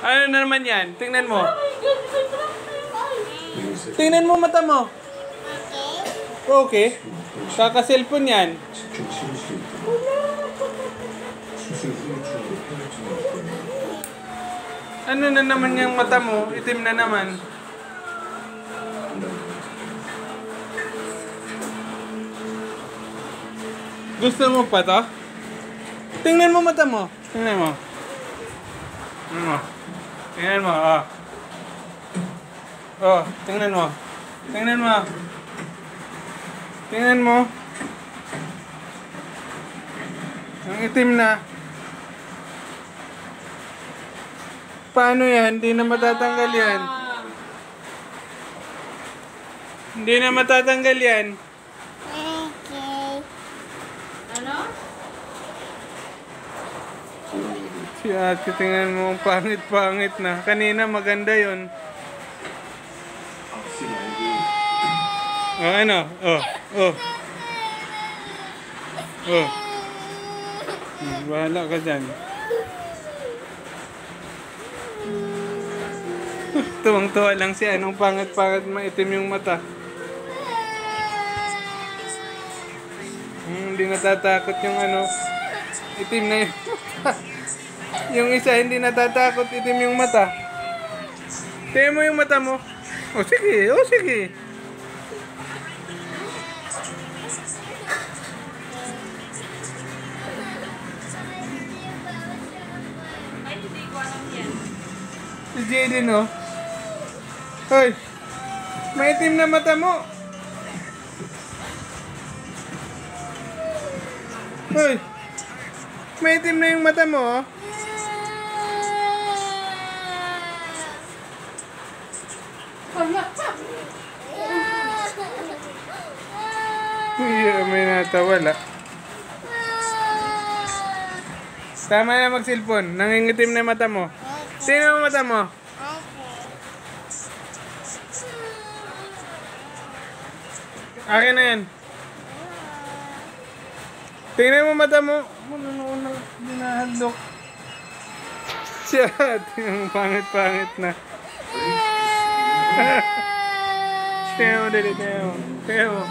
Ano na naman yan? Tingnan mo. Tingnan mo mata mo. Okay. Kaka-cellphone yan. Ano na naman yung mata mo? Itim na naman. Gusto mo pa to? Tingnan mo mata mo. Tingnan mo. Tingnan mo. Tingnan mo. Oh. Oh, tingnan mo. Tingnan mo. Tingnan mo. Ang itim na. Paano yan? Hindi na matatanggal yan. Hindi na matatanggal yan. Ano? Si ate, tingnan mo, ang pangit-pangit na. Kanina maganda yon. Oh, ano? Oh, oh. Oh. Bahala ka dyan. Tuwang-tuwa lang siya. Anong pangit-pangit maitim yung mata. Hindi natatakot yung ano. Itim na yung mata. Yung isa hindi natatakot, itim yung mata. Tingnan mo yung mata mo. Oh, sige. Oh, sige. Ay, hindi ko alam yan. Si Jaden, oh. Hoy. Maitim na mata mo. Hoy. Maitim na yung mata mo, oh. Uy, may natawala. Tama na mag-cellphone. Nangingitim na yung mata mo. Tingnan mo mata mo. Akin na yan. Tingnan mo mata mo. Ano dinahaldok. Siya. Tingnan mo, pangit-pangit na. Tingnan mo, dali. Tingnan mo.